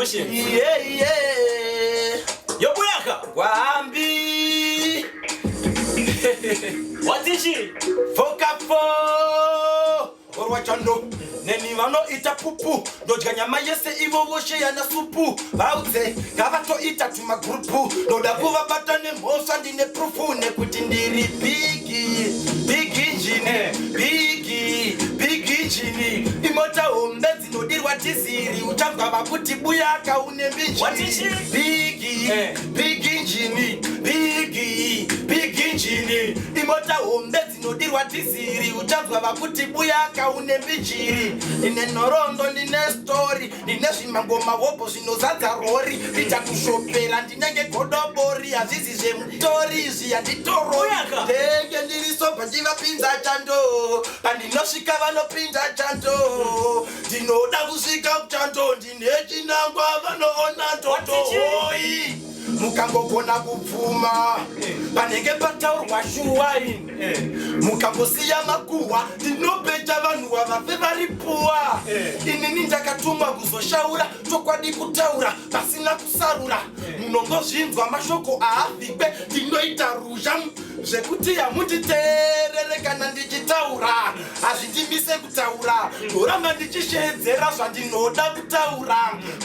emotions. Yobuyaka. Wambi. What is she? Fokafo. Orwachando. Neni mano ita pupu. Dojga nyama yese ivo woshe ya na supu. Bauze. Gavato ita tuma grupu. Doda kuva batane mosa ndine prufu. Nekutindiri bigi. Bigi njine. Bigi njini. Imota omezi nodirwa tiziri. Uchanga wakuti buyaka unembichi. What is she? Bigi njini. Bigi njini. Imota omezi nodirwa tiziri. Uchanga wakuti buyaka unembichi. Nine norondo, nine story. Nine shimangoma wopo zinozaza rori. Nita kushopera, ndinenge kodobori. Azizi zemtori, zia nditorori. Denge ndirisopa njiva pinza chando. Pandinoshika vano pinza chando. Dinoda kusika uchando. Ndinechi nangwa vano ona toto hoi. Mukango kona kupfuma. Panenge pataurwa shuwai. Mukango siya makuwa. Dinopeja vanu wavafe varipuwa. Inini ndakatumwa kuzoshaura. Chokwadi kutaura. Pasina kusarura. Munongo zhinzwa mashoko aafigwe. Dinoita ruja. Zvekuti hamunditerere kana ndichitaura. Hazvindimise kutaura. Ndoramba ndichishedzera zvandinoda kutaura.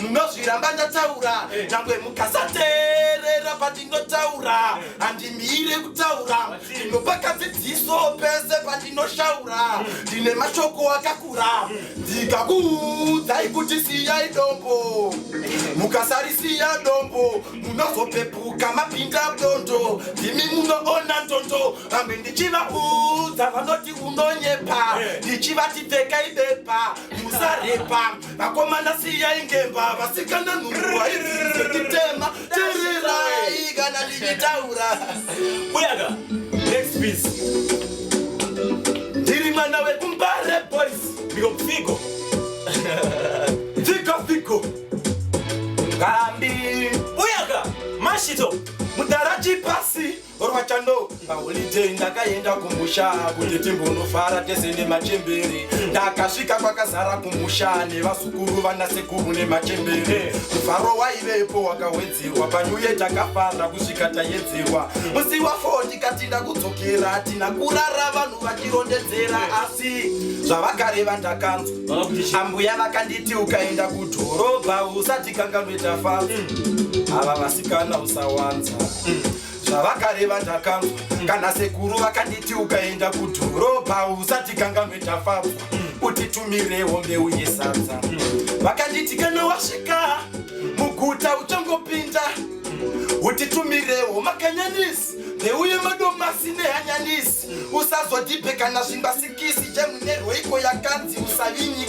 Munozviramba ndataura. Nyangwe mukasaterera pandinotaura. Handimire kutaura. Ndinopakadzidziso pese pandinoshaura. Ndine mashoko akakura. Ndikakuudzai kuti siyai dombo. Mukasarisiya dombo. Munozopepuka mapinda dondo. Ndimi munoona ndondo. Ambe ndichivaudza vanoti unonyepa. Ndichivati pfekai bepa. Musarepa. Vakomana siyai ngemba. Vasikana nhurwa idzi dzekutema. Tirirai kana ndichitaura. Buyaka. Next piece. Ndiri mwana wekumbare boys. Biko Figo. Figo. Gambi. Buyaka. Mashito. Mudarachi pasi. Orwachando. Maholiday ndakaenda kumusha. Kuti timbonofara tese nemachembere. Ndakasvika kwakazara kumusha. Nevasukuru vanasekuru nemachembere. Mufaro waivepo wakawedzerwa. Panyuye takafara kusvika taedzerwa. Musi wa4 tikatinda kudzokera. Tina kurara vanhu vachirondedzera. Asi zvavakareva ndakanzwa. Ambuya vakanditi ukaenda kudhorobha usati kanganweta famba. Ava vasikana usawanza. Zvavakareva ndakanzwa. Kana sekuru vakanditi ukaenda kudhorobha usati kanganweta famba. Utitumirewo mbeu yesadza. Vakanditi kana wasvika muguta uchangopinda. Utitumirewo makanyanisi. Neuye madomasi nehanyanisi. Usazodipe kana zvimbasikisi. Chemunero iko yakanzi usavinix.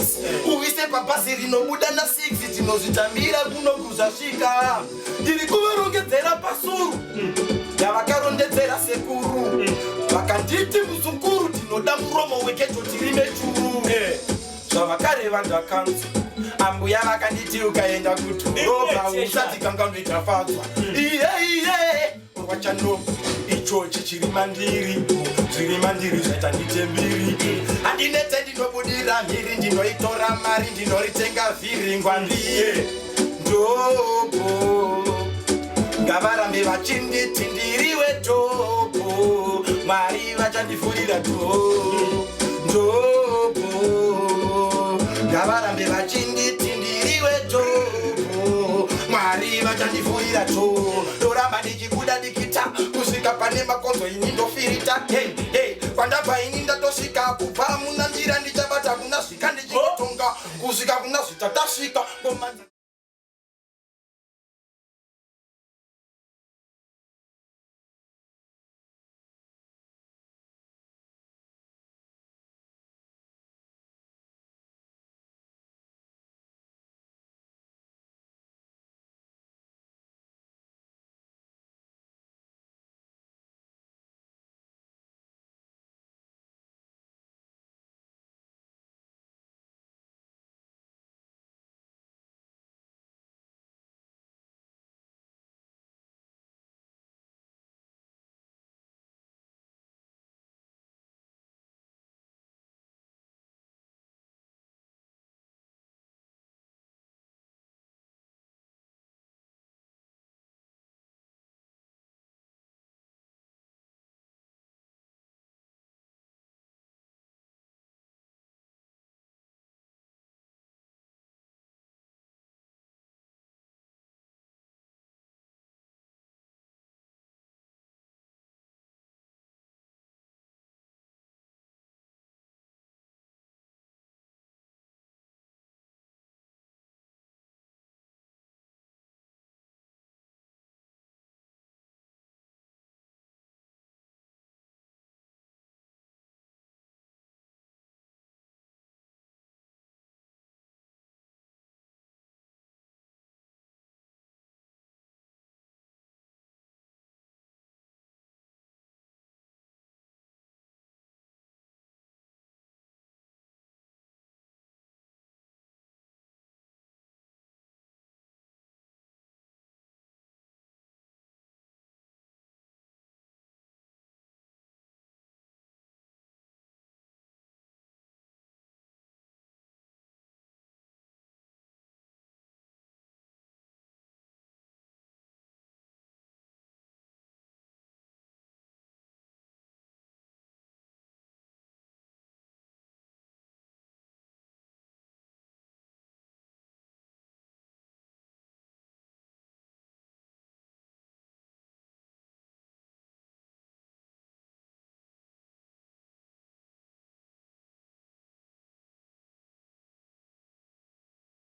Uise pabhazi rinobuda na6. Tinozvitambira kuno kuzasvika. Ndiri kuvarongedzera pasuru. Ndavakarondedzera sekuru. Vakanditi muzukuru. Tinoda muromo weketo tirime churu. Zvavakareva ndakanzwa. Ambuya vakanditi ukaenda kudhorobha usati kanganweta fadzwa. Iye. Orwachando. Ichochi chiri mandiri. Zviri mandiri zvaita ndite mbiri. Handinete ndinobudira mhiri. Ndinoitora mari. Ndinoritenga vhiri ngwandiye. Ndobo. Ngavarambe vachinditi ndiriwe topo. Mwari vachandivhurira ndobo. Ngavarambe vachinditi ndiriwe topo. Mwari vachandivhurira ndoramba ndichikuda ndikita. Kusvika pane makonzo ini ndofirita. Hey. Kwandabva ini ndatosvika. Kubva muna njira ndichabata kuna svika ndichitonga. Kusvika kuna zvita tasvika.